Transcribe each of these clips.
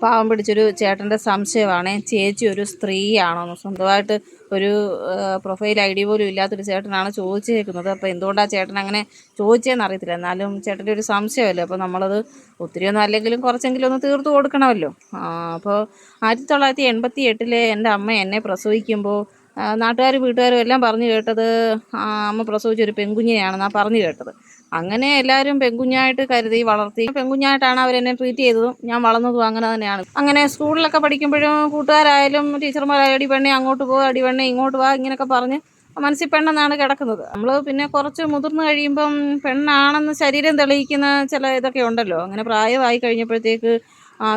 പാവം പിടിച്ചൊരു ചേട്ടൻ്റെ സംശയമാണ് ചേച്ചി ഒരു സ്ത്രീയാണോന്ന്. സ്വന്തമായിട്ട് ഒരു പ്രൊഫൈൽ ഐ ഡി പോലും ഇല്ലാത്തൊരു ചേട്ടനാണ് ചോദിച്ചേക്കുന്നത്. അപ്പോൾ എന്തുകൊണ്ടാണ് ചേട്ടൻ അങ്ങനെ ചോദിച്ചതെന്ന് അറിയത്തില്ല. എന്നാലും ചേട്ടൻ്റെ ഒരു സംശയമല്ലേ, അപ്പോൾ നമ്മളത് ഒത്തിരിയൊന്നും അല്ലെങ്കിലും കുറച്ചെങ്കിലും ഒന്ന് തീർത്തു കൊടുക്കണമല്ലോ. അപ്പോൾ 1988 എൻ്റെ അമ്മ എന്നെ പ്രസവിക്കുമ്പോൾ നാട്ടുകാരും വീട്ടുകാരും എല്ലാം പറഞ്ഞു കേട്ടത് അമ്മ പ്രസവിച്ചൊരു പെൺകുഞ്ഞിനെയാണെന്നാണ് പറഞ്ഞു കേട്ടത്. അങ്ങനെ എല്ലാവരും പെൺകുഞ്ഞായിട്ട് കരുതി വളർത്തി. പെൺകുഞ്ഞായിട്ടാണ് അവരെന്നെ ട്രീറ്റ് ചെയ്തതും ഞാൻ വളർന്നതും അങ്ങനെ തന്നെയാണ്. അങ്ങനെ സ്കൂളിലൊക്കെ പഠിക്കുമ്പോഴും കൂട്ടുകാരായാലും ടീച്ചർമാരായാലും അടിപെണ്ണെ അങ്ങോട്ട് പോകുക, അടിപെണ്ണെ ഇങ്ങോട്ട് പോവുക, ഇങ്ങനെയൊക്കെ പറഞ്ഞ് മനസ്സിൽ പെണ്ണെന്നാണ് കിടക്കുന്നത്. നമ്മൾ പിന്നെ കുറച്ച് മുതിർന്ന് കഴിയുമ്പം പെണ്ണാണെന്ന് ശരീരം തെളിയിക്കുന്ന ചില ഇതൊക്കെ ഉണ്ടല്ലോ. അങ്ങനെ പ്രായമായി കഴിഞ്ഞപ്പോഴത്തേക്ക്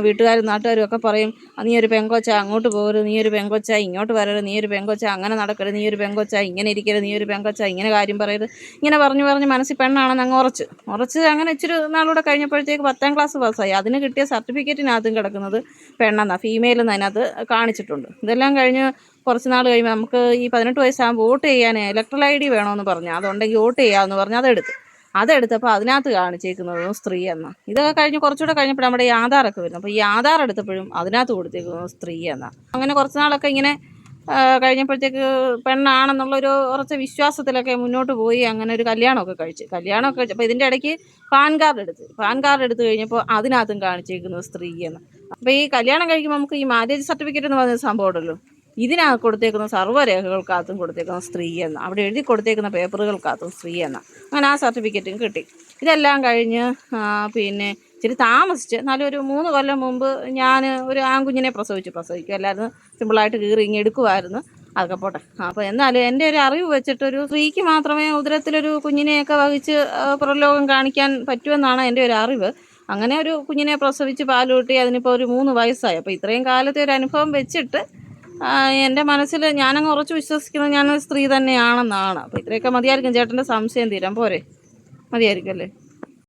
വീട്ടുകാരും നാട്ടുകാരും ഒക്കെ പറയും, നീ ഒരു പെങ്കൊച്ച, അങ്ങോട്ട് പോകരുത്, നീ ഒരു പെങ്കൊച്ച, ഇങ്ങോട്ട് വരരുത്, നീ ഒരു പെങ്കൊച്ച, അങ്ങനെ നടക്കരുത്, നീ ഒരു പെങ്കൊച്ച, ഇങ്ങനെ ഇരിക്കരുത്, നീ ഒരു പെങ്കൊച്ച, ഇങ്ങനെ കാര്യം പറയരുത്, ഇങ്ങനെ പറഞ്ഞ് മനസ്സിൽ പെണ്ണാണെന്ന് അങ്ങ് ഉറച്ച് അങ്ങനെ ഇച്ചിരി നാളൂടെ കഴിഞ്ഞപ്പോഴത്തേക്ക് 10ാം ക്ലാസ് പാസ്സായി. അതിന് കിട്ടിയ സർട്ടിഫിക്കറ്റിനകത്തും കിടക്കുന്നത് പെണ്ണെന്നാണ്, ഫീമെയിൽ എന്ന് അതിനകത്ത് കാണിച്ചിട്ടുണ്ട്. ഇതെല്ലാം കഴിഞ്ഞ് കുറച്ച് നാൾ കഴിയുമ്പോൾ നമുക്ക് ഈ 18 വയസ്സാകുമ്പോൾ വോട്ട് ചെയ്യാൻ ഇലക്ട്രൽ ഐ ഡി വേണമെന്ന് പറഞ്ഞു. അതുണ്ടെങ്കിൽ വോട്ട് ചെയ്യാമെന്ന് പറഞ്ഞ് അതെടുത്തപ്പോൾ അതിനകത്ത് കാണിച്ചേക്കുന്നത് സ്ത്രീ എന്നാണ്. ഇതൊക്കെ കഴിഞ്ഞ് കുറച്ചുകൂടെ കഴിഞ്ഞപ്പോൾ നമ്മുടെ ഈ ആധാറൊക്കെ വരുന്നു. അപ്പോൾ ഈ ആധാർ എടുത്തപ്പോഴും അതിനകത്ത് കൊടുത്തേക്കുന്നത് സ്ത്രീ എന്നാണ്. അങ്ങനെ കുറച്ച് നാളൊക്കെ ഇങ്ങനെ കഴിഞ്ഞപ്പോഴത്തേക്ക് പെണ്ണാണെന്നുള്ളൊരു ഉറച്ച വിശ്വാസത്തിലൊക്കെ മുന്നോട്ട് പോയി. അങ്ങനെ ഒരു കല്യാണമൊക്കെ കഴിച്ചു. അപ്പോൾ ഇതിൻ്റെ ഇടയ്ക്ക് പാൻ കാർഡ് എടുത്ത് കഴിഞ്ഞപ്പോൾ അതിനകത്തും കാണിച്ചേക്കുന്നത് സ്ത്രീ എന്ന്. അപ്പോൾ ഈ കല്യാണം കഴിക്കുമ്പോൾ നമുക്ക് ഈ മാരേജ് സർട്ടിഫിക്കറ്റ് എന്ന് പറഞ്ഞ സംഭവം ഉണ്ടല്ലോ, ഇതിനകത്ത് കൊടുത്തേക്കുന്ന സർവ്വരേഖകൾക്കകത്തും കൊടുത്തേക്കുന്ന സ്ത്രീ എന്ന്, അവിടെ എഴുതി കൊടുത്തേക്കുന്ന പേപ്പറുകൾക്കകത്തും സ്ത്രീ എന്ന്. അങ്ങനെ ആ സർട്ടിഫിക്കറ്റും കിട്ടി. ഇതെല്ലാം കഴിഞ്ഞ് പിന്നെ ഇച്ചിരി താമസിച്ച്, എന്നാലും ഒരു 3 കൊല്ലം മുമ്പ് ഞാൻ ഒരു ആൺകുഞ്ഞിനെ പ്രസവിക്കുമല്ലായിരുന്നു, സിമ്പിളായിട്ട് കീറി ഇങ്ങ് എടുക്കുമായിരുന്നു. അതൊക്കെ പോട്ടെ. അപ്പോൾ എന്നാലും എൻ്റെ ഒരു അറിവ് വെച്ചിട്ടൊരു സ്ത്രീക്ക് മാത്രമേ ഉദരത്തിലൊരു കുഞ്ഞിനെയൊക്കെ വഹിച്ച് പുറംലോകം കാണിക്കാൻ പറ്റുമെന്നാണ് എൻ്റെ ഒരു അറിവ്. അങ്ങനെ ഒരു കുഞ്ഞിനെ പ്രസവിച്ച് പാലൂട്ടി അതിനിപ്പോൾ ഒരു 3 വയസ്സായി. അപ്പോൾ ഇത്രയും കാലത്തെ ഒരു അനുഭവം വെച്ചിട്ട് എൻ്റെ മനസ്സിൽ ഞാനങ്ങ് ഉറച്ച് വിശ്വസിക്കുന്നത് ഞാനൊരു സ്ത്രീ തന്നെയാണെന്നാണ്. അപ്പോൾ ഇത്രയൊക്കെ മതിയായിരിക്കും. ചേട്ടൻ്റെ സംശയം തീരാൻ പോരെ? മതിയായിരിക്കും അല്ലേ?